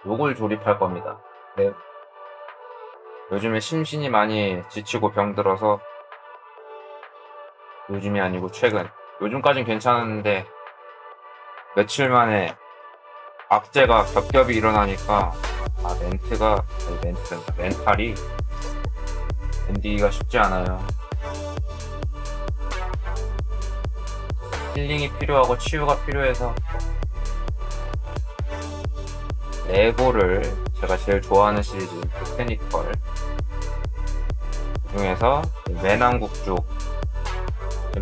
요걸 조립할 겁니다. 네. 요즘에 심신이 많이 지치고 병들어서, 요즘이 아니고 최근. 요즘까진 괜찮았는데 며칠 만에 악재가 겹겹이 일어나니까 멘탈이 견디기가 쉽지 않아요. 힐링이 필요하고 치유가 필요해서 레고를 제가 제일 좋아하는 시리즈 테크니컬 그중에서 매남국 쪽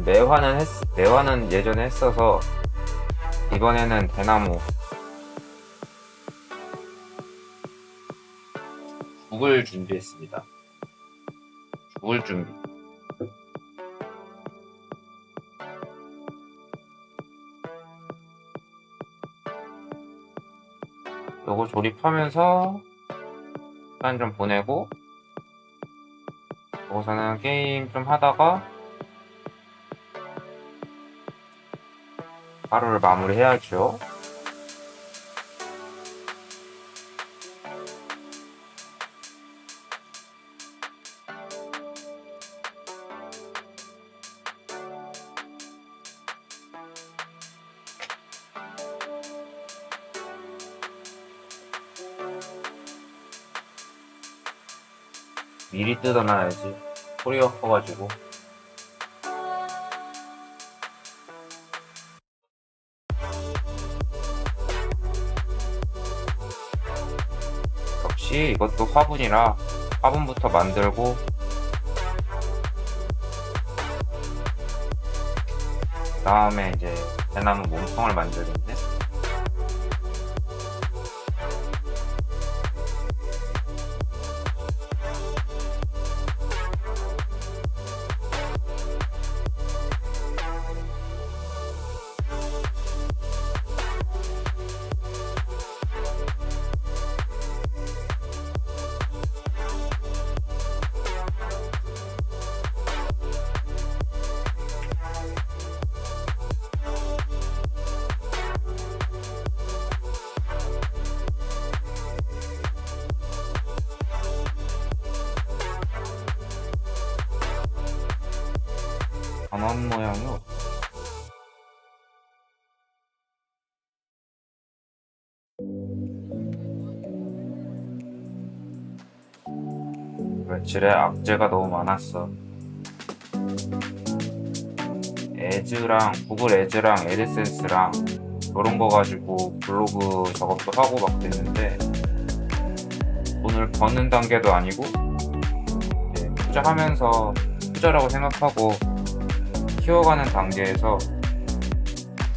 매화는 예전에 했어서 이번에는 대나무 죽을 준비했습니다. 죽을 준비. 요거 조립하면서 시간 좀 보내고 여기서는 게임 좀 하다가 하루를 마무리해야죠. 미리 뜯어놔야지. 소리가 커가지고. 역시 이것도 화분이라 화분부터 만들고 그 다음에 이제 대나무 몸통을 만들겠네. 전원 모양이 며칠에 악재가 너무 많았어. 구글 에즈랑 애드센스랑 이런 거 가지고 블로그 작업도 하고 막 됐는데 돈을 버는 단계도 아니고 이제 투자하면서 투자라고 생각하고 키워가는 단계에서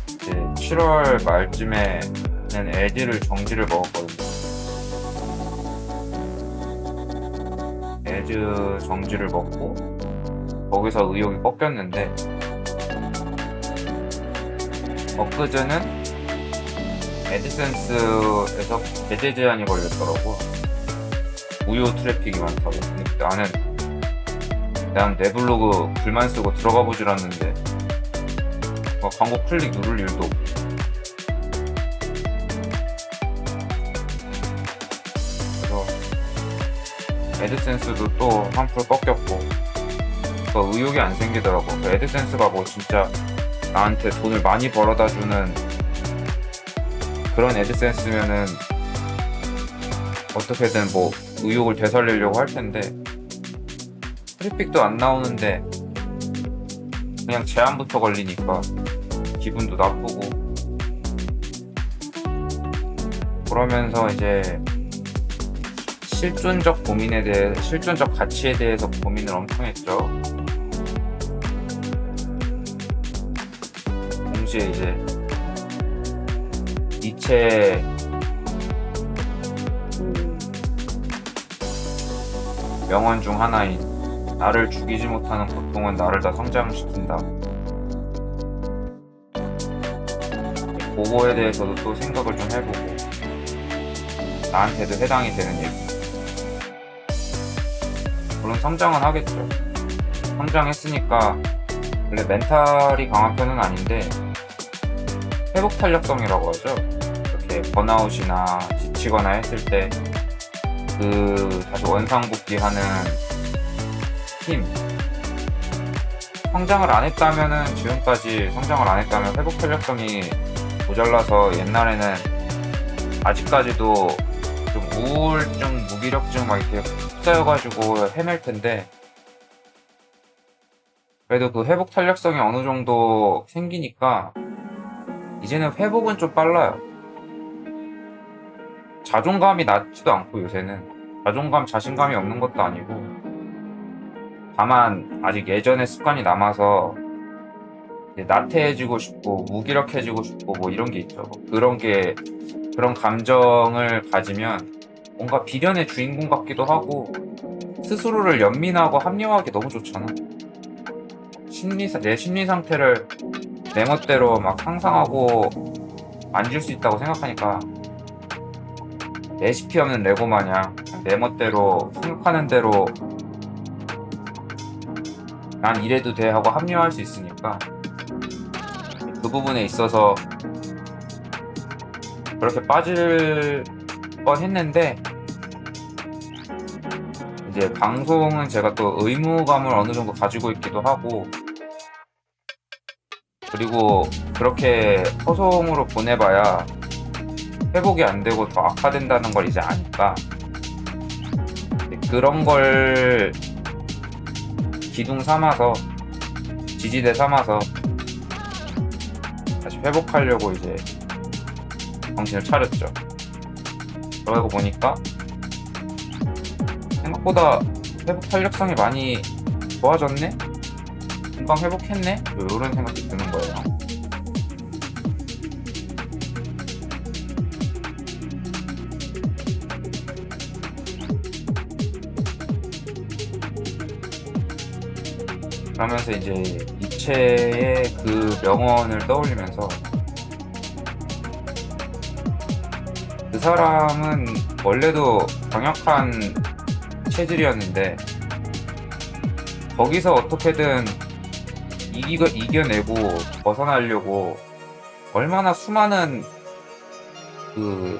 이제 7월 말쯤에는 애드를 정지를 먹었거든요. 애드 정지를 먹고 거기서 의욕이 꺾였는데 엊그제는 애드센스에서 제재 제한이 걸렸더라고. 무료 트래픽이 많다고. 근데 난 내 블로그 글만 쓰고 들어가 보질 않는데 광고 클릭 누를 일도 없고. 그래서 애드센스도 또 한풀 꺾였고 의욕이 안 생기더라고. 애드센스가 뭐 진짜 나한테 돈을 많이 벌어다 주는 그런 애드센스면은 어떻게든 뭐 의욕을 되살리려고 할 텐데 트래픽도 안 나오는데 그냥 제한부터 걸리니까 기분도 나쁘고 그러면서 이제 실존적 가치에 대해서 고민을 엄청 했죠. 동시에 이제 니체 명언 중 하나인 나를 죽이지 못하는 고통은 나를 다 성장시킨다. 그거에 대해서도 또 생각을 좀 해보고 나한테도 해당이 되는 얘기. 물론 성장은 하겠죠. 성장했으니까 원래 멘탈이 강한 편은 아닌데 회복 탄력성이라고 하죠. 이렇게 번아웃이나 다치거나 했을 때 다시 원상복귀하는 힘, 성장을 안 했다면은, 지금까지 성장을 안 했다면 회복 탄력성이 모자라서 옛날에는 아직까지도 좀 우울증, 무기력증 막 이렇게 휩싸여가지고 헤맬 텐데, 그래도 그 회복 탄력성이 어느 정도 생기니까 이제는 회복은 좀 빨라요. 자존감이 낮지도 않고 요새는 자신감이 없는 것도 아니고, 다만 아직 예전의 습관이 남아서 이제 나태해지고 싶고 무기력해지고 싶고 뭐 이런 게 있죠. 그런 감정을 가지면 뭔가 비련의 주인공 같기도 하고, 스스로를 연민하고 합리화하기 너무 좋잖아. 내 심리 상태를 내 멋대로 막 상상하고 만질 수 있다고 생각하니까, 레시피 없는 레고 마냥 내 멋대로 생각하는 대로 난 이래도 돼 하고 합리화할 수 있으니까, 그 부분에 있어서 그렇게 빠질 뻔 했는데, 이제 방송은 제가 또 의무감을 어느 정도 가지고 있기도 하고, 그리고 그렇게 소송으로 보내봐야 회복이 안 되고 더 악화된다는 걸 이제 아니까, 그런 걸 기둥 삼아서, 지지대 삼아서 다시 회복하려고 이제 정신을 차렸죠. 그러고 보니까 생각보다 회복 탄력성이 많이 좋아졌네? 금방 회복했네? 이런 생각이 드는 거예요. 그러면서 이제 니체의 그 명언을 떠올리면서, 그 사람은 원래도 강력한 체질이었는데 거기서 어떻게든 이겨내고 벗어나려고 얼마나 수많은 그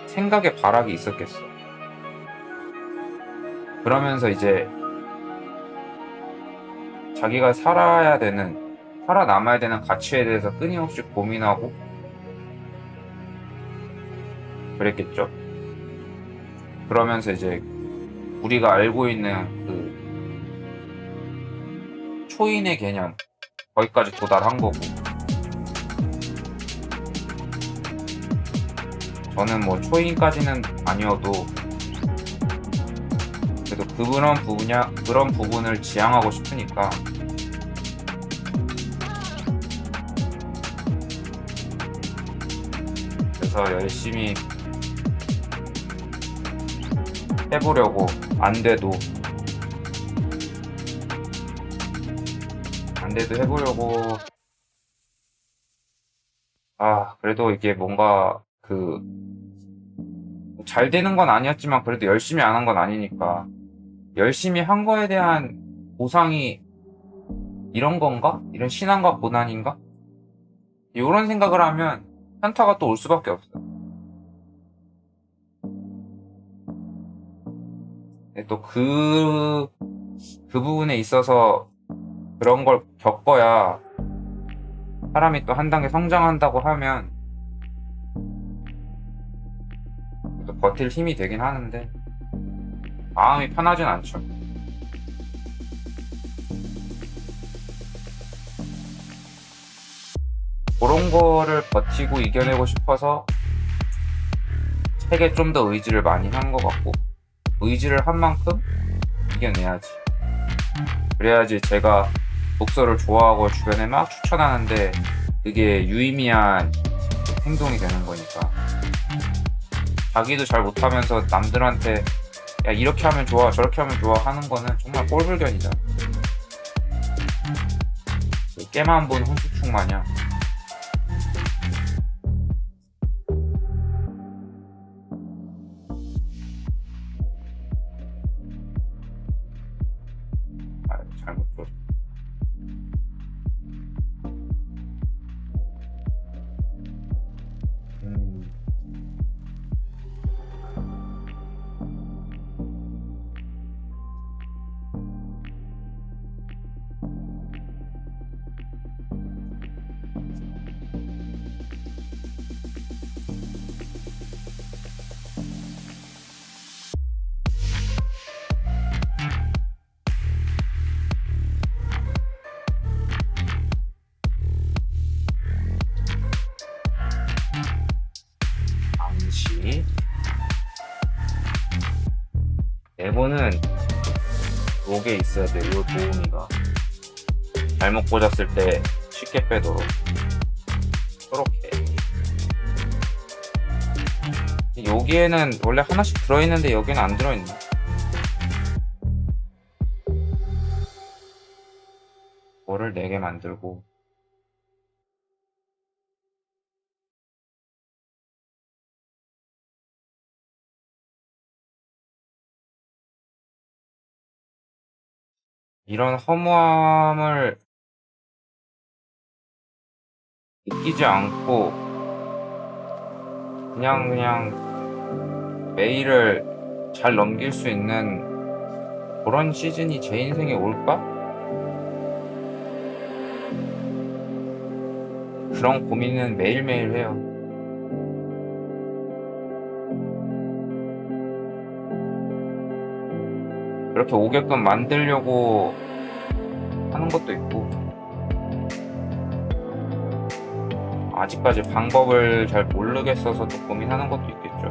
생각의 발악이 있었겠어. 그러면서 이제 자기가 살아남아야 되는 가치에 대해서 끊임없이 고민하고 그랬겠죠. 그러면서 이제 우리가 알고 있는 그 초인의 개념, 거기까지 도달한 거고, 저는 뭐 초인까지는 아니어도 그래도 그런 부분을 지향하고 싶으니까, 그래서 열심히 해보려고, 안 돼도 해보려고. 그래도 이게 뭔가 잘 되는 건 아니었지만 그래도 열심히 안 한 건 아니니까, 열심히 한 거에 대한 보상이 이런 건가? 이런 신앙과 고난인가? 이런 생각을 하면 현타가 또 올 수밖에 없어. 또 그 부분에 있어서 그런 걸 겪어야 사람이 또 한 단계 성장한다고 하면 또 버틸 힘이 되긴 하는데, 마음이 편하진 않죠. 그런 거를 버티고 이겨내고 싶어서 책에 좀 더 의지를 많이 한 것 같고, 의지를 한 만큼 이겨내야지. 그래야지 제가 독서를 좋아하고 주변에 막 추천하는데 그게 유의미한 행동이 되는 거니까. 자기도 잘 못하면서 남들한테 야 이렇게 하면 좋아 저렇게 하면 좋아 하는 거는 정말 꼴불견이다. 깨만 본 hun수충 마냥. 잘못 줬. 그렇지. 네모는 요게 있어야 돼. 요 도우미가 잘못 꽂았을 때 쉽게 빼도록. 이렇게. 여기에는 원래 하나씩 들어있는데 여기는 안 들어있네. 뭐를 4개 만들고 이런 허무함을 느끼지 않고 그냥 매일을 잘 넘길 수 있는 그런 시즌이 제 인생에 올까? 그런 고민은 매일매일 해요. 그렇게 오게끔 만들려고 하는 것도 있고, 아직까지 방법을 잘 모르겠어서 또 고민하는 것도 있겠죠.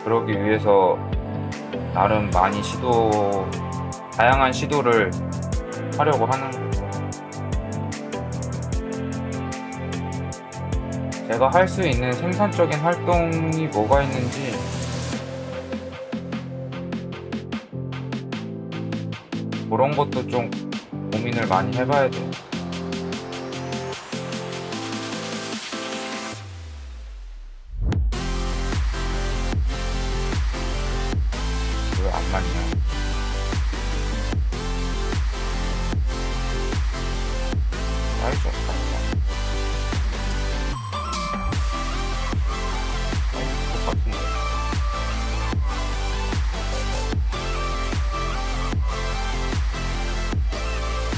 그러기 위해서 나름 많이 다양한 시도를 하려고 하는 거죠. 제가 할 수 있는 생산적인 활동이 뭐가 있는지 그런 것도 좀 고민을 많이 해봐야 돼요. 왜 안 맞냐? 사이즈 없다. 사이즈 똑같은데.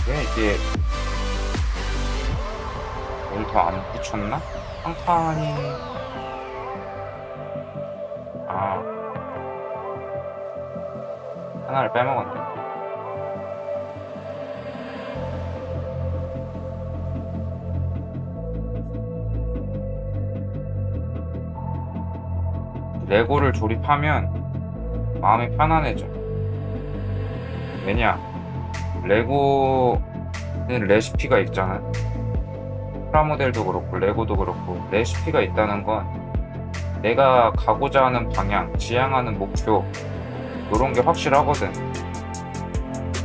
왜 이게 뭘 더 안 붙였나? 평판이 하나를 빼먹었네. 레고를 조립하면 마음이 편안해져. 왜냐? 레고는 레시피가 있잖아. 프라모델도 그렇고 레고도 그렇고 레시피가 있다는 건 내가 가고자 하는 방향, 지향하는 목표 이런 게 확실하거든.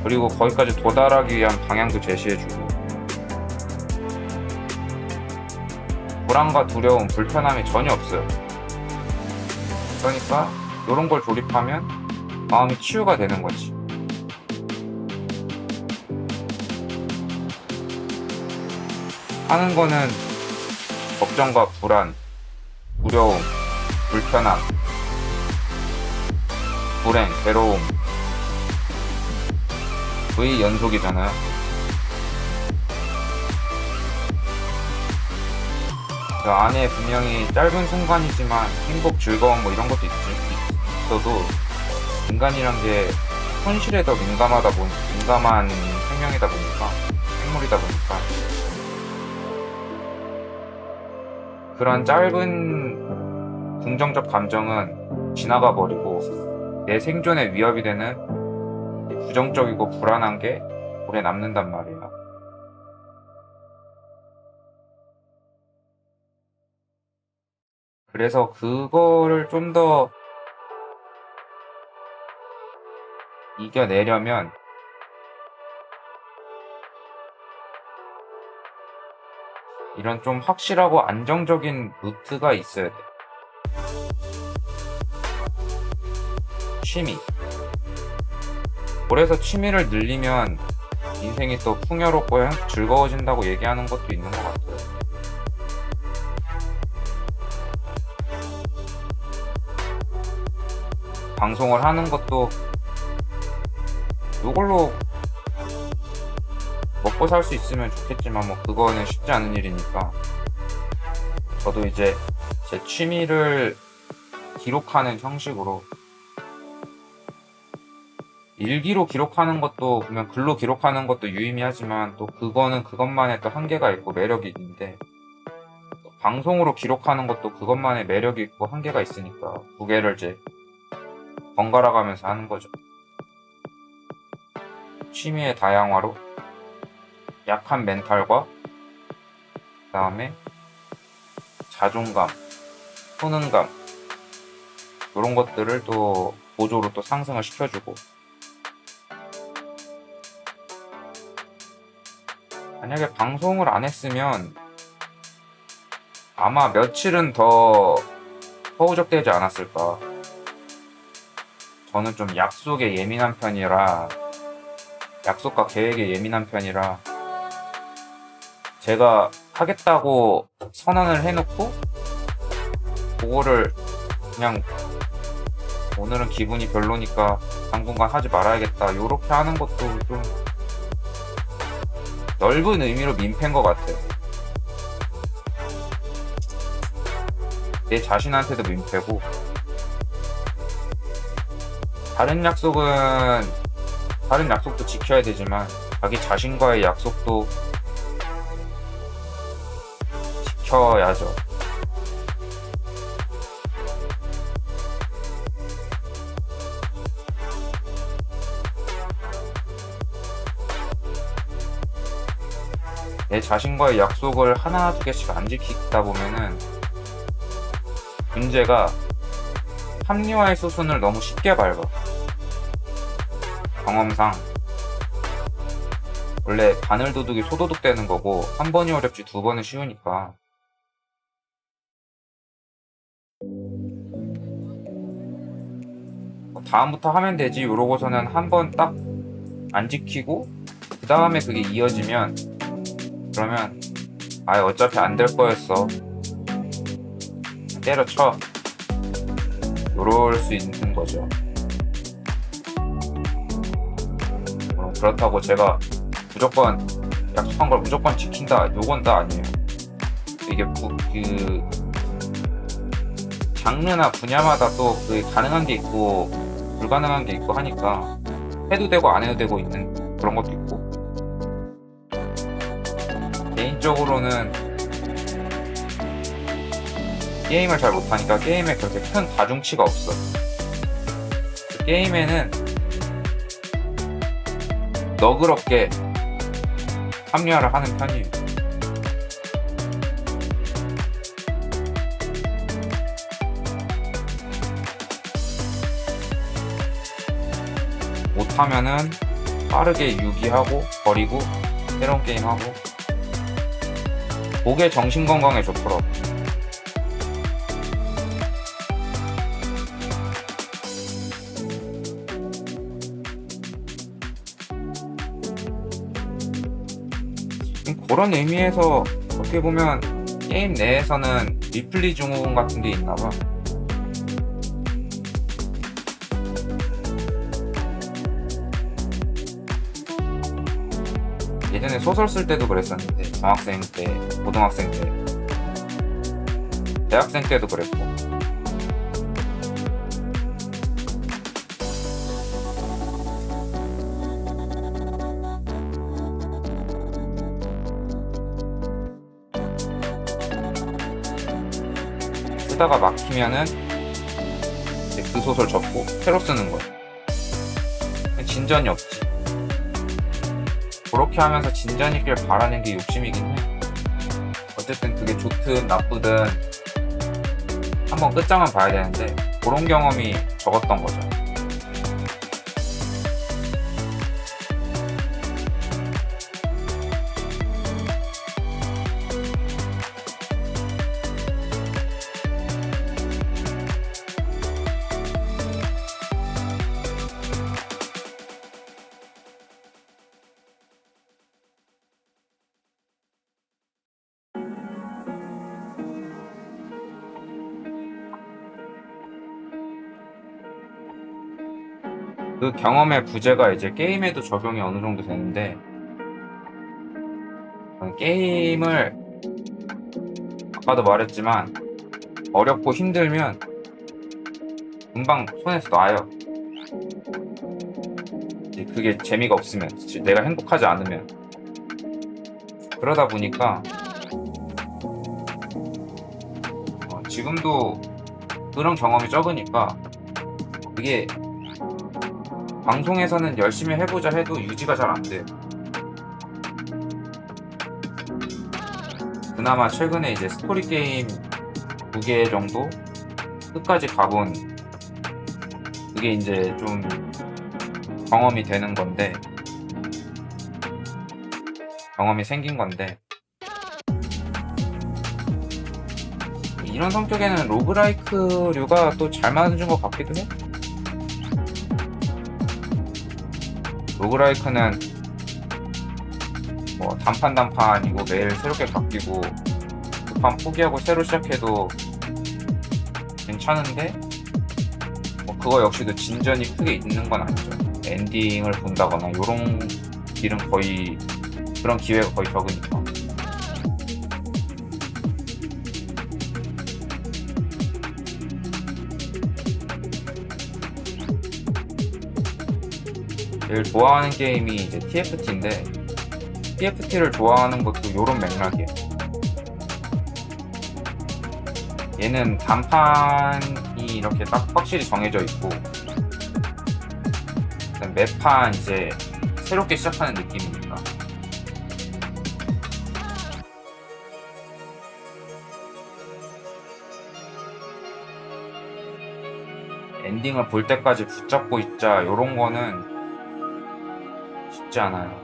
그리고 거기까지 도달하기 위한 방향도 제시해주고 불안과 두려움, 불편함이 전혀 없어요. 그러니까 이런 걸 조립하면 마음이 치유가 되는 거지. 하는 거는 걱정과 불안, 두려움, 불편함, 불행, 괴로움 의 연속이잖아요. 그 안에 분명히 짧은 순간이지만 행복, 즐거움 뭐 이런 것도 있어도 인간이란 게 현실에 더 민감한 생명이다 보니까 생물이다 보니까 그런 짧은 긍정적 감정은 지나가 버리고 내 생존에 위협이 되는 부정적이고 불안한 게 오래 남는단 말이야. 그래서 그거를 좀 더 이겨내려면 이런 좀 확실하고 안정적인 루트가 있어야 돼. 취미. 그래서 취미를 늘리면 인생이 또 풍요롭고 즐거워진다고 얘기하는 것도 있는 것 같아요. 방송을 하는 것도 이걸로 먹고 살 수 있으면 좋겠지만 뭐 그거는 쉽지 않은 일이니까 저도 이제 제 취미를 기록하는 형식으로 일기로 기록하는 것도 그냥 글로 기록하는 것도 유의미하지만 또 그거는 그것만의 또 한계가 있고 매력이 있는데 방송으로 기록하는 것도 그것만의 매력이 있고 한계가 있으니까 두 개를 이제 번갈아 가면서 하는 거죠. 취미의 다양화로 약한 멘탈과 그 다음에 자존감, 효능감 이런 것들을 또 보조로 또 상승을 시켜주고, 만약에 방송을 안 했으면 아마 며칠은 더 허우적대지 않았을까. 저는 좀 약속에 예민한 편이라, 약속과 계획에 예민한 편이라, 제가 하겠다고 선언을 해놓고 그거를 그냥 오늘은 기분이 별로니까 당분간 하지 말아야겠다 요렇게 하는 것도 좀 넓은 의미로 민폐인 것 같아요. 내 자신한테도 민폐고, 다른 약속도 지켜야 되지만 자기 자신과의 약속도 지켜야죠. 내 자신과의 약속을 하나 두 개씩 안 지키다 보면은 문제가 합리화의 수순을 너무 쉽게 밟아. 경험상 원래 바늘 도둑이 소도둑 되는 거고, 한 번이 어렵지 두 번은 쉬우니까. 다음부터 하면 되지 이러고서는 한 번 딱 안 지키고 그 다음에 그게 이어지면, 그러면 어차피 안 될 거였어, 때려쳐, 요럴 수 있는 거죠. 그렇다고 제가 무조건 약속한 걸 무조건 지킨다 요건 다 아니에요. 이게 그 장르나 분야마다 또 그 가능한 게 있고 불가능한 게 있고 하니까 해도 되고 안 해도 되고 있는 그런 것도 있고, 개인적으로는 게임을 잘 못하니까 게임에 그렇게 큰 가중치가 없어. 그 게임에는 너그럽게 합리화를 하는 편이에요. 못하면은 빠르게 유기하고 버리고 새로운 게임 하고, 그게 정신 건강에 좋더라고. 그런 의미에서 어떻게 보면 게임 내에서는 리플리 증후군 같은 게 있나 봐. 예전에 소설 쓸 때도 그랬었는데, 중학생 때, 고등학생 때, 대학생 때도 그랬고, 쓰다가 막히면은 이제 그 소설 접고 새로 쓰는 거야. 진전이 없지. 그렇게 하면서 진전 있길 바라는 게 욕심이긴 해. 어쨌든 그게 좋든 나쁘든 한번 끝장은 봐야 되는데, 그런 경험이 적었던 거죠. 그 경험의 부재가 이제 게임에도 적용이 어느 정도 되는데, 게임을 아까도 말했지만 어렵고 힘들면 금방 손에서 놔요. 그게 재미가 없으면, 내가 행복하지 않으면. 그러다 보니까 지금도 그런 경험이 적으니까 이게 방송에서는 열심히 해보자 해도 유지가 잘 안 돼요. 그나마 최근에 이제 스토리 게임 2개 정도 끝까지 가본 그게 이제 좀 경험이 되는 건데, 경험이 생긴 건데, 이런 성격에는 로그라이크류가 또 잘 맞은 것 같기도 해. 로그라이크는 뭐 단판이고 매일 새롭게 바뀌고 그 판 포기하고 새로 시작해도 괜찮은데, 뭐 그거 역시도 진전이 크게 있는 건 아니죠. 엔딩을 본다거나 요런 일은 거의, 그런 기회가 거의 적으니까. 제일 좋아하는 게임이 이제 TFT인데, TFT를 좋아하는 것도 요런 맥락이에요. 얘는 단판이 이렇게 딱 확실히 정해져 있고, 매판 이제 새롭게 시작하는 느낌이니까. 엔딩을 볼 때까지 붙잡고 있자 요런 거는 쉽지 않아요.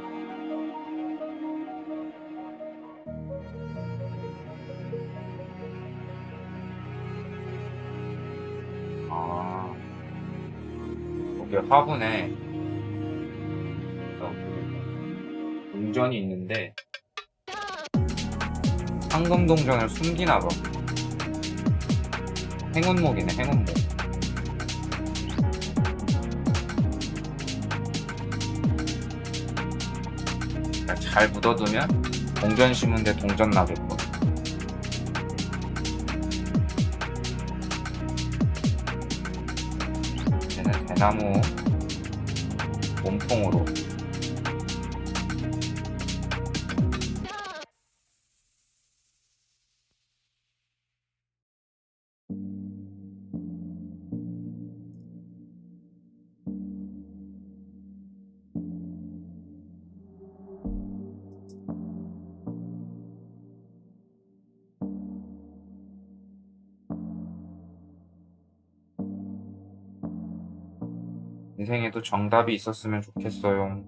아, 여기 화분에 동전이 있는데 황금 동전을 숨기나봐. 행운목이네, 행운목. 잘 묻어두면 동전 심은데 동전 나겠고. 얘는 대나무 몸통으로. 인생에도 정답이 있었으면 좋겠어요.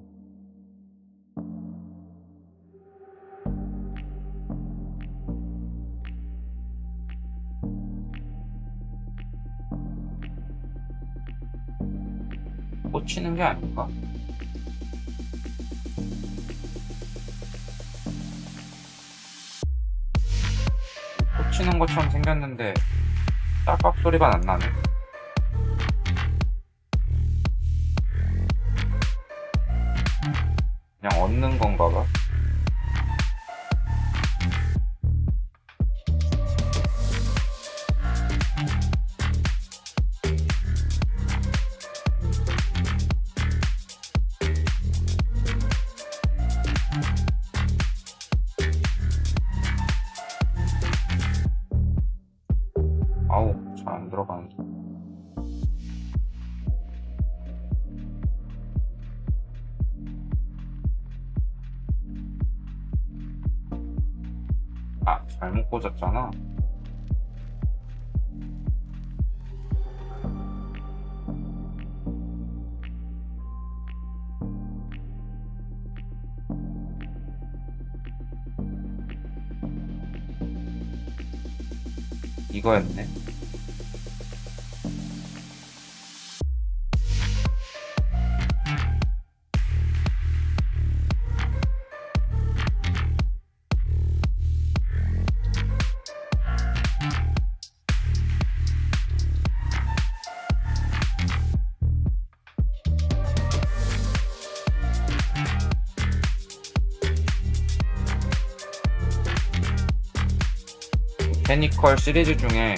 꽂히는 게 아닌가? 꽂히는 것처럼 생겼는데 딸깍 소리가 안 나네. 그냥 얻는 건가 봐. 아우, 잘 안 들어가는데. 아, 잘못 꽂았잖아. 이거였네. 테니컬 시리즈 중에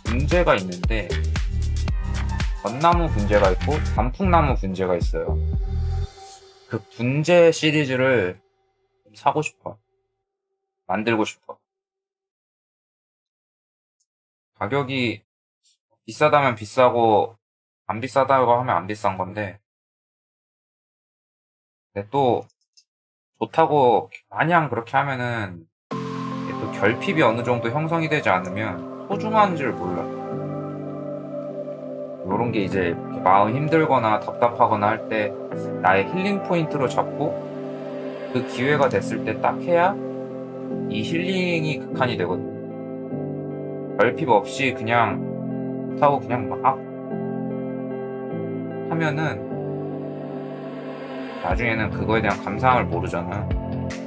분재가 있는데, 전나무 분재가 있고 단풍나무 분재가 있어요. 그 분재 시리즈를 사고 싶어. 만들고 싶어. 가격이 비싸다면 비싸고 안 비싸다고 하면 안 비싼 건데, 근데 또 좋다고 마냥 그렇게 하면은 이게 또 결핍이 어느 정도 형성이 되지 않으면 소중한 줄 몰라. 요런 게 이제 이렇게 마음 힘들거나 답답하거나 할 때 나의 힐링 포인트로 잡고 그 기회가 됐을 때 딱 해야 이 힐링이 극한이 되거든. 결핍 없이 그냥 좋다고 그냥 막 하면은 나중에는 그거에 대한 감사함을 모르잖아.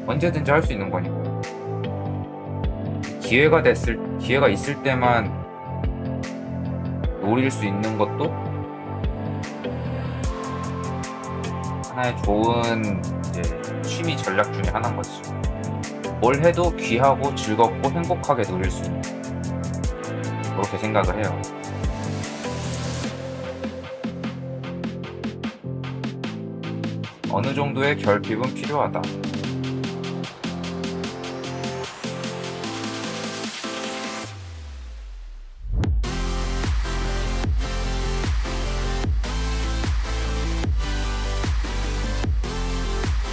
언제든지 할 수 있는 거니까. 기회가 있을 때만 노릴 수 있는 것도 하나의 좋은 이제 취미 전략 중에 하나인 거지. 뭘 해도 귀하고 즐겁고 행복하게 누릴 수 있는, 그렇게 생각을 해요. 어느 정도의 결핍은 필요하다.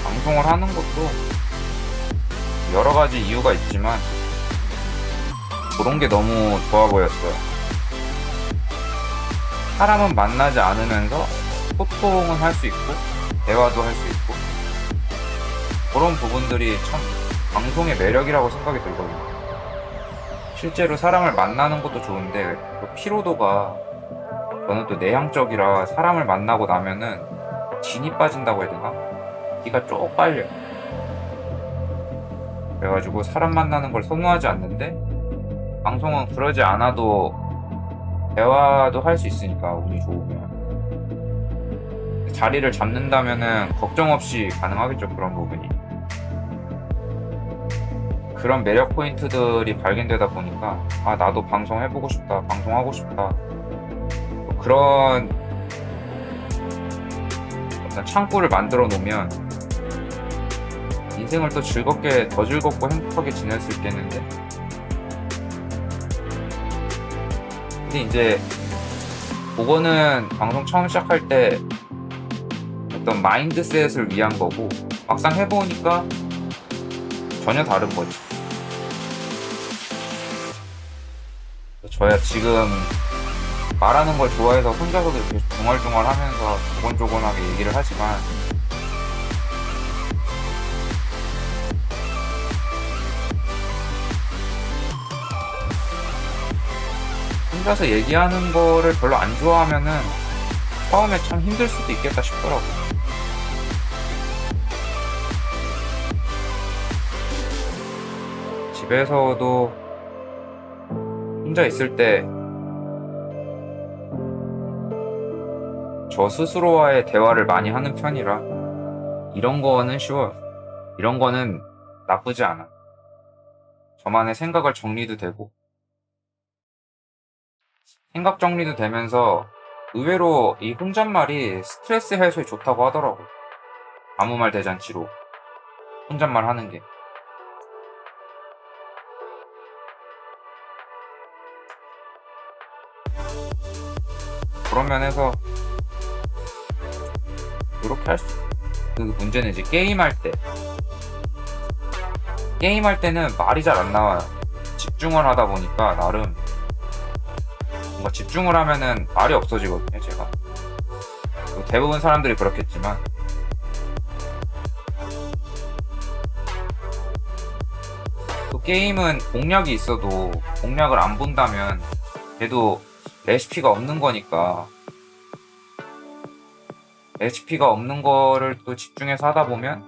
방송을 하는 것도 여러 가지 이유가 있지만 그런 게 너무 좋아 보였어요. 사람은 만나지 않으면서 소통은 할 수 있고 대화도 할 수 있고, 그런 부분들이 참 방송의 매력이라고 생각이 들거든요. 실제로 사람을 만나는 것도 좋은데 그 피로도가, 저는 또 내향적이라 사람을 만나고 나면은 진이 빠진다고 해야 되나? 기가 쪽 빨려. 그래가지고 사람 만나는 걸 선호하지 않는데, 방송은 그러지 않아도 대화도 할 수 있으니까 운이 좋으면 자리를 잡는다면은 걱정 없이 가능하겠죠. 그런 부분이, 그런 매력 포인트들이 발견되다 보니까 아, 나도 방송 해보고 싶다, 방송하고 싶다, 그런 어떤 창구를 만들어 놓으면 인생을 또 즐겁게, 더 즐겁고 행복하게 지낼 수 있겠는데. 근데 이제 그거는 방송 처음 시작할 때 어떤 마인드셋을 위한 거고, 막상 해보니까 전혀 다른 거지. 저야 지금 말하는 걸 좋아해서 혼자서도 이렇게 중얼중얼 하면서 조곤조곤하게 얘기를 하지만, 혼자서 얘기하는 거를 별로 안 좋아하면은 처음에 참 힘들 수도 있겠다 싶더라고. 집에서도 혼자 있을 때 저 스스로와의 대화를 많이 하는 편이라 이런 거는 쉬워요. 이런 거는 나쁘지 않아. 저만의 생각을 정리도 되고, 생각 정리도 되면서 의외로 이 혼잣말이 스트레스 해소에 좋다고 하더라고. 아무 말 대잔치로 혼잣말 하는 게. 그런 면에서 이렇게 할 수, 그 문제는 이제 게임할 때는 말이 잘 안 나와요. 집중을 하다 보니까 나름 뭔가 집중을 하면은 말이 없어지거든요, 제가. 대부분 사람들이 그렇겠지만, 또 게임은 공략이 있어도 공략을 안 본다면 걔도 레시피가 없는 거니까, 레시피가 없는 거를 또 집중해서 하다 보면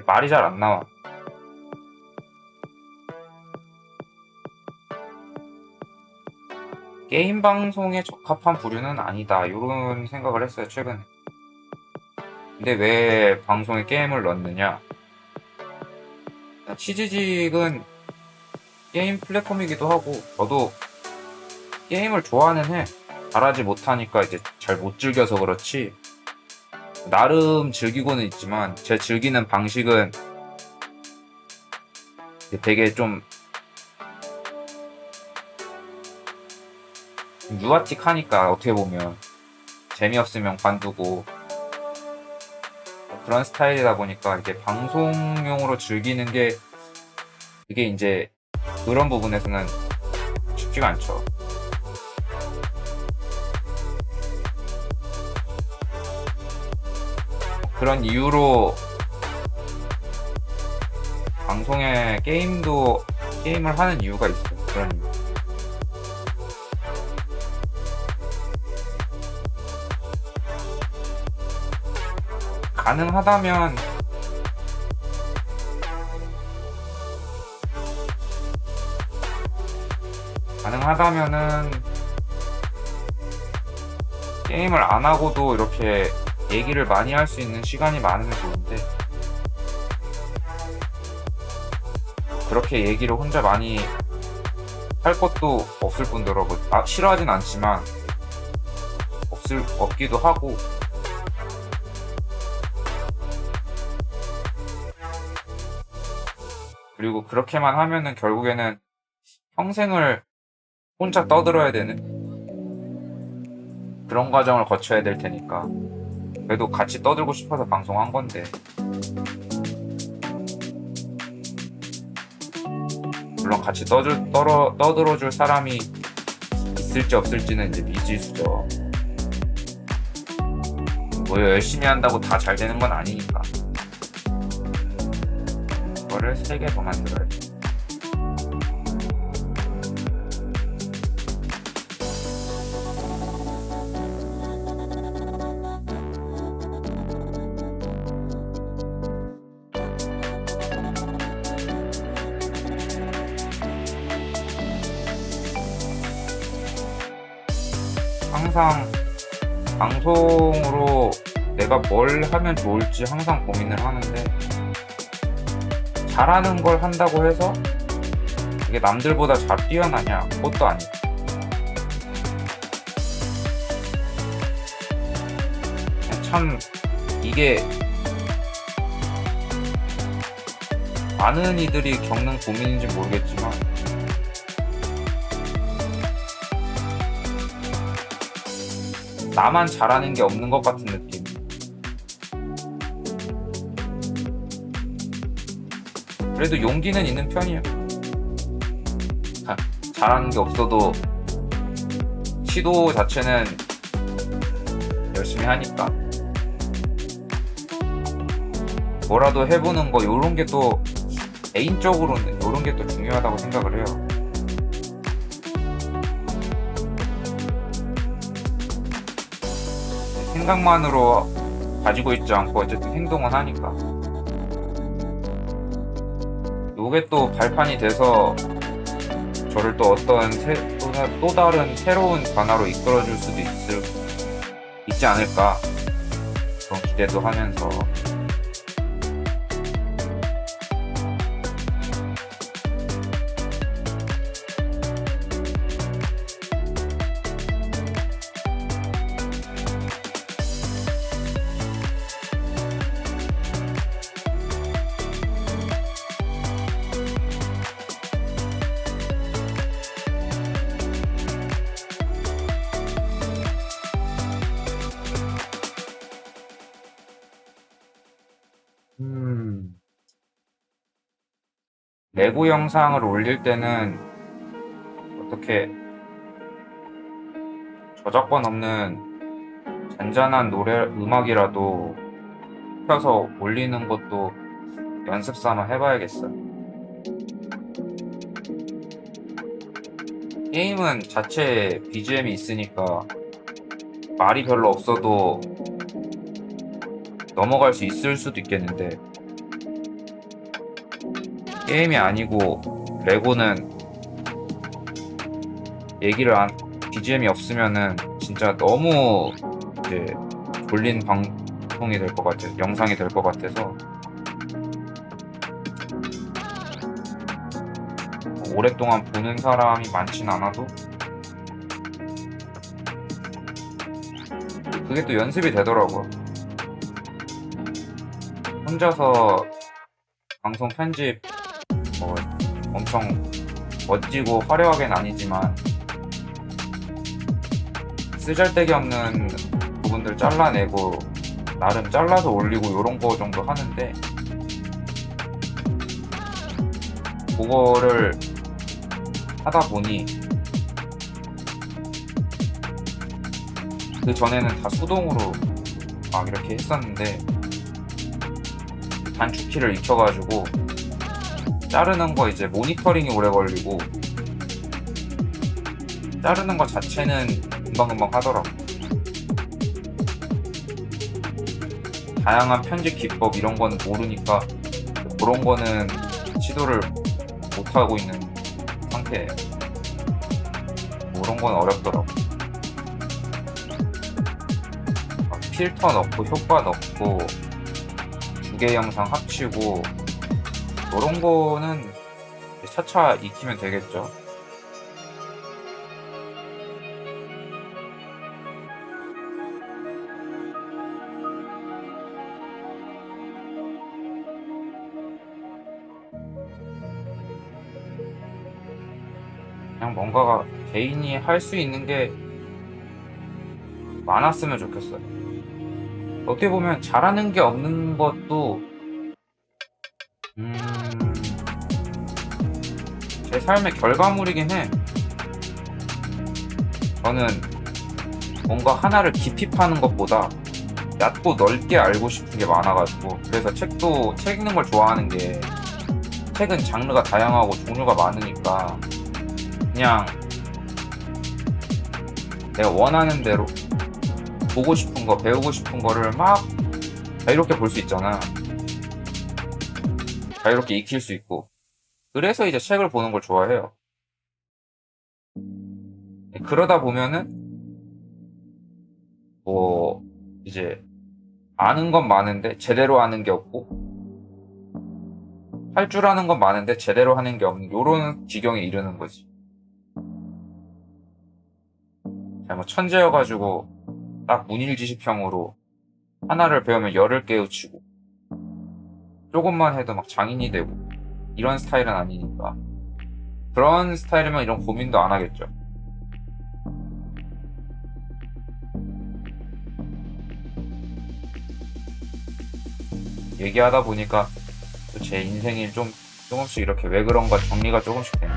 말이 잘 안 나와. 게임 방송에 적합한 부류는 아니다, 이런 생각을 했어요, 최근에. 근데 왜 방송에 게임을 넣느냐? 치즈직은 게임 플랫폼이기도 하고, 저도 게임을 좋아하는 해. 잘하지 못하니까 이제 잘 못 즐겨서 그렇지, 나름 즐기고는 있지만 제 즐기는 방식은 되게 좀 좀 유아틱하니까 어떻게 보면 재미없으면 관두고 그런 스타일이다 보니까 이게 방송용으로 즐기는 게 그게 이제 그런 부분에서는 쉽지가 않죠. 그런 이유로 방송에 게임을 하는 이유가 있어요. 그런 이유. 가능하다면 가능하다면은 게임을 안 하고도 이렇게 얘기를 많이 할 수 있는 시간이 많으면 좋은데 그렇게 얘기를 혼자 많이 할 것도 없을 뿐더러 싫어하진 않지만 없기도 하고 그리고 그렇게만 하면은 결국에는 평생을 혼자 떠들어야 되는 그런 과정을 거쳐야 될 테니까 그래도 같이 떠들고 싶어서 방송한 건데 물론 같이 떠들어줄 사람이 있을지 없을지는 이제 미지수죠. 뭐 열심히 한다고 다 잘 되는 건 아니니까 그거를 3개 더 만들어야 돼. 항상 방송으로 내가 뭘 하면 좋을지 항상 고민을 하는데 잘하는 걸 한다고 해서 이게 남들보다 잘 뛰어나냐? 그것도 아니고 참 이게 많은 이들이 겪는 고민인지 모르겠지만 나만 잘하는 게 없는 것 같은 느낌. 그래도 용기는 있는 편이에요. 잘하는 게 없어도 시도 자체는 열심히 하니까 뭐라도 해보는 거 요런 게 또 개인적으로는 요런 게 또 중요하다고 생각을 해요. 생각만으로 가지고 있지 않고 어쨌든 행동은 하니까 요게 또 발판이 돼서 저를 또 어떤 또 다른 새로운 변화로 이끌어줄 수도 있지 않을까 그런 기대도 하면서 레고 영상을 올릴 때는 어떻게 저작권 없는 잔잔한 음악이라도 펴서 올리는 것도 연습 삼아 해봐야겠어요. 게임은 자체 BGM이 있으니까 말이 별로 없어도 넘어갈 수 있을 수도 있겠는데 게임이 아니고 레고는 BGM이 없으면은 진짜 너무 이제 졸린 방송이 될 것 같아요. 영상이 될 것 같아서 오랫동안 보는 사람이 많진 않아도 그게 또 연습이 되더라고요. 혼자서 방송 편집 엄청 멋지고 화려하게는 아니지만 쓰잘데기 없는 부분들 잘라내고 나름 잘라서 올리고 요런 거 정도 하는데, 그거를 하다 보니 그 전에는 다 수동으로 막 이렇게 했었는데, 단축키를 익혀가지고 자르는 거 이제 모니터링이 오래 걸리고, 자르는 거 자체는 금방금방 하더라고. 다양한 편집 기법 이런 거는 모르니까 그런 거는 시도를 못하고 있는 상태예요. 그런 건 어렵더라고. 필터 넣고 효과 넣고 두 개 영상 합치고 이런 거는 차차 익히면 되겠죠. 그냥 뭔가가 개인이 할 수 있는 게 많았으면 좋겠어요. 어떻게 보면 잘하는 게 없는 것도 제 삶의 결과물이긴 해. 저는 뭔가 하나를 깊이 파는 것보다 얕고 넓게 알고 싶은 게 많아가지고, 그래서 책 읽는 걸 좋아하는 게, 책은 장르가 다양하고 종류가 많으니까 그냥 내가 원하는 대로 보고 싶은 거, 배우고 싶은 거를 막 자유롭게 볼 수 있잖아. 자유롭게 익힐 수 있고. 그래서 이제 책을 보는 걸 좋아해요. 그러다 보면은 뭐 이제 아는 건 많은데 제대로 아는 게 없고, 할 줄 아는 건 많은데 제대로 하는 게 없는 요런 지경에 이르는 거지. 뭐 천재여가지고 딱 문일지식형으로 하나를 배우면 열을 깨우치고 조금만 해도 막 장인이 되고 이런 스타일은 아니니까. 그런 스타일이면 이런 고민도 안 하겠죠. 얘기하다 보니까 또 제 인생이 조금씩 이렇게 왜 그런가 정리가 조금씩 되네.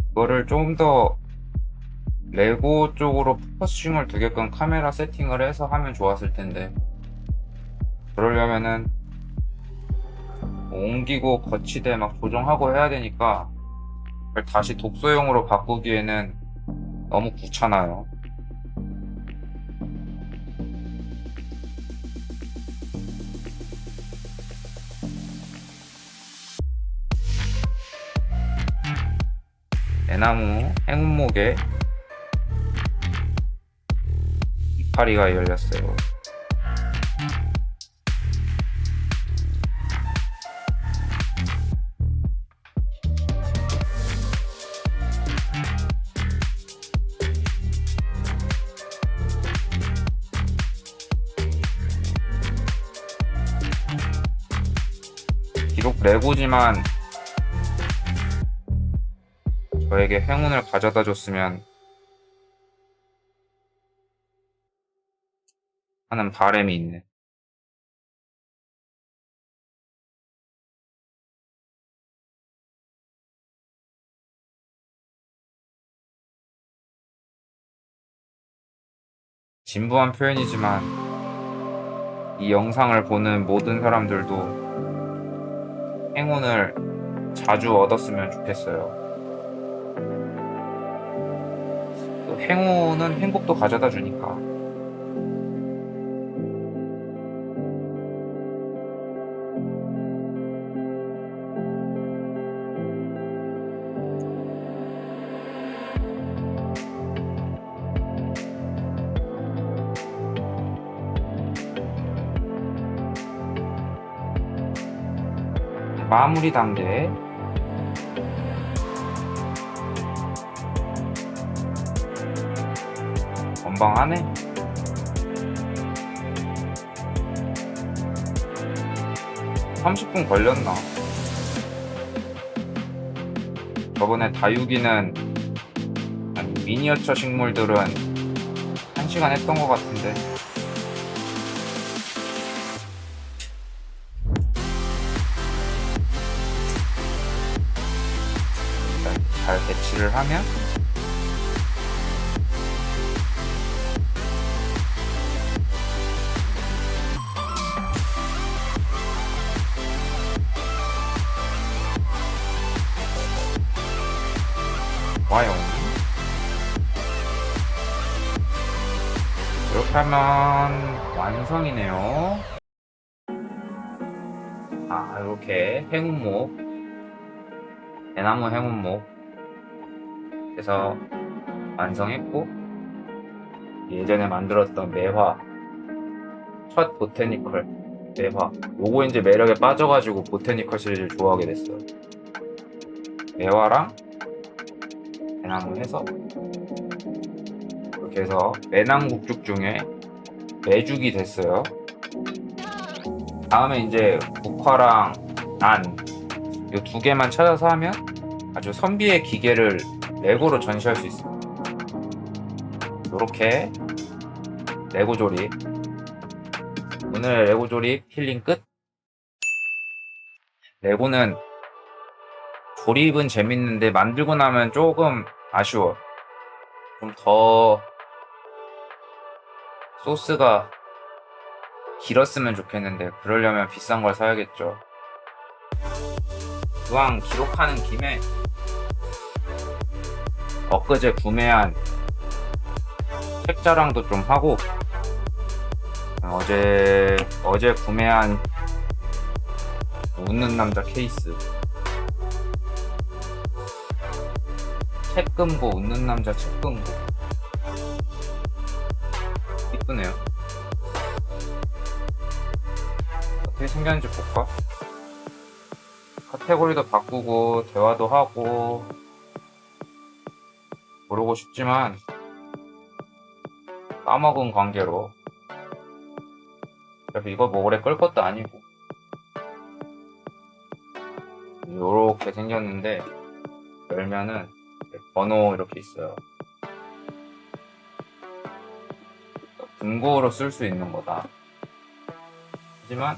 그거를 좀 더 레고 쪽으로 포커싱을 두게끔 카메라 세팅을 해서 하면 좋았을 텐데, 그러려면은 옮기고 거치대 막 조정하고 해야 되니까 그걸 다시 독서용으로 바꾸기에는 너무 귀찮아요. 대나무 행운목에 이파리가 열렸어요. 비록 레고지만 저에게 행운을 가져다 줬으면 하는 바람이 있네. 진부한 표현이지만 이 영상을 보는 모든 사람들도 행운을 자주 얻었으면 좋겠어요. 또 행운은 행복도 가져다 주니까. 마무리 단계. 건방하네. (30분) 걸렸나? 저번에 다육이는 미니어처 식물들은 1시간 했던 것 같은데. 일단 잘 배치를 하면 와요. 이렇게 하면 완성이네요. 이렇게 행운목, 대나무 행운목 해서 완성했고, 예전에 만들었던 매화, 첫 보테니컬 매화, 요거 이제 매력에 빠져가지고 보테니컬 시리즈를 좋아하게 됐어요. 매화랑 대나무 해서 이렇게 해서 매낭국죽 중에 매죽이 됐어요. 다음에 이제 국화랑 난 이 두 개만 찾아서 하면 아주 선비의 기계를 레고로 전시할 수 있어요. 이렇게 레고 조립. 오늘 레고 조립 힐링 끝. 레고는 조립은 재밌는데 만들고 나면 조금 아쉬워. 좀 더 소스가 길었으면 좋겠는데 그러려면 비싼 걸 사야겠죠. 이왕 기록하는 김에 엊그제 구매한 책자랑도 좀 하고, 어제 구매한 웃는 남자 케이스, 책금고, 웃는 남자 책금고 이쁘네요. 어떻게 생겼는지 볼까? 카테고리도 바꾸고 대화도 하고 모르고 싶지만 까먹은 관계로, 그래서 이거 뭐 오래 끌 것도 아니고 요렇게 생겼는데, 열면은 번호 이렇게 있어요. 금고로 쓸 수 있는 거다. 하지만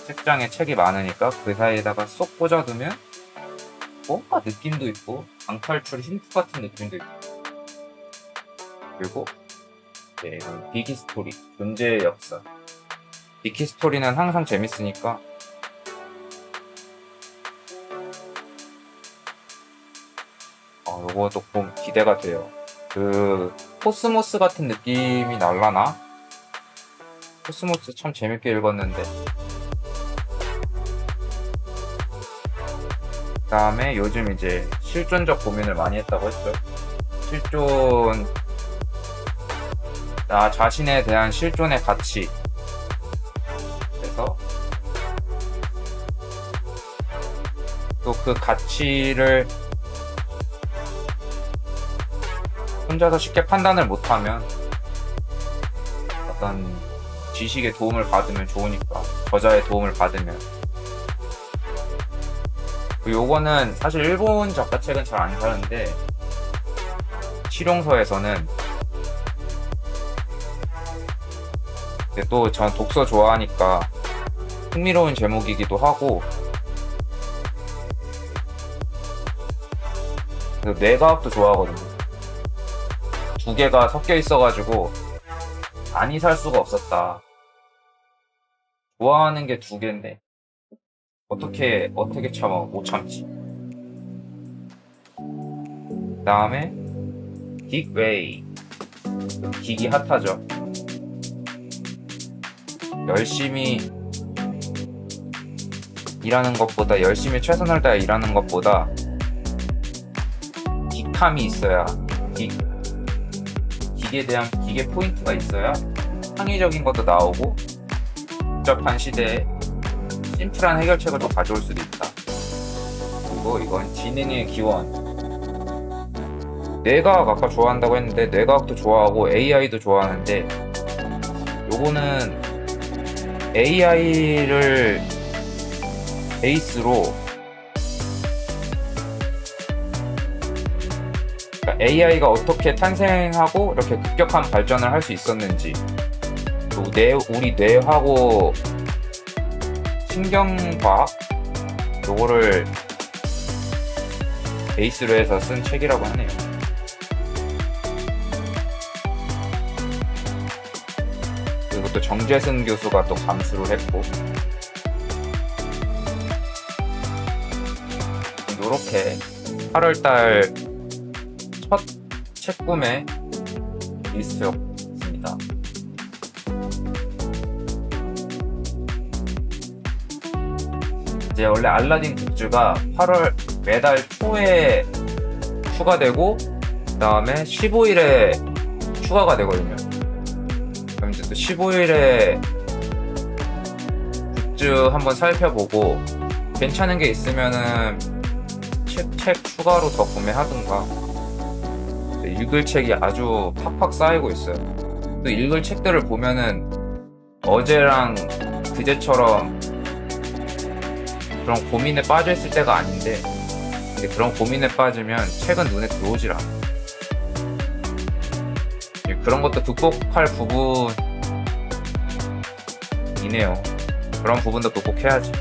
책장에 책이 많으니까 그 사이에다가 쏙 꽂아두면 뭔가 느낌도 있고 방탈출 힌트 같은 느낌도 있고, 그리고 이건 비키스토리, 존재의 역사. 비키스토리는 항상 재밌으니까 요것도 좀 기대가 돼요. 그 코스모스 같은 느낌이 날라나? 코스모스 참 재밌게 읽었는데. 그 다음에 요즘 이제 실존적 고민을 많이 했다고 했죠. 실존, 나 자신에 대한 실존의 가치. 그래서 또 그 가치를 혼자서 쉽게 판단을 못하면 어떤 지식의 도움을 받으면 좋으니까, 저자의 도움을 받으면. 요거는 사실 일본 작가 책은 잘 안 사는데 실용서에서는, 또 전 독서 좋아하니까 흥미로운 제목이기도 하고, 뇌과학도 좋아하거든요. 두 개가 섞여 있어가지고 아니 살 수가 없었다. 좋아하는 게 두 개인데 어떻게 참아? 못 참지. 그 다음에 긱웨이, 긱이 핫하죠. 열심히 일하는 것보다, 열심히 최선을 다해 일하는 것보다 긱함이 있어야, 긱에 대한 긱의 포인트가 있어야 창의적인 것도 나오고 복잡한 시대에 심플한 해결책을 또 가져올 수도 있다. 그리고 이건 지능의 기원. 뇌과학 아까 좋아한다고 했는데 뇌과학도 좋아하고 AI도 좋아하는데 요거는 AI를 베이스로 그러니까 AI가 어떻게 탄생하고 이렇게 급격한 발전을 할 수 있었는지 또 우리 뇌하고 신경과학 요거를 베이스로 해서 쓴 책이라고 하네요. 그리고 또 정재승 교수가 또 감수를 했고 요렇게 8월달 첫 책 구매 리스트였습니다. 이제 원래 알라딘 굿즈가 8월 매달 초에 추가되고 그 다음에 15일에 추가가 되거든요. 그럼 이제 또 15일에 굿즈 한번 살펴보고 괜찮은 게 있으면은 책 추가로 더 구매하든가. 읽을 책이 아주 팍팍 쌓이고 있어요. 또 읽을 책들을 보면은 어제랑 그제처럼 그런 고민에 빠져 있을 때가 아닌데, 근데 그런 고민에 빠지면 책은 눈에 들어오질 않아. 그런 것도 극복할 부분이네요. 그런 부분도 극복해야지.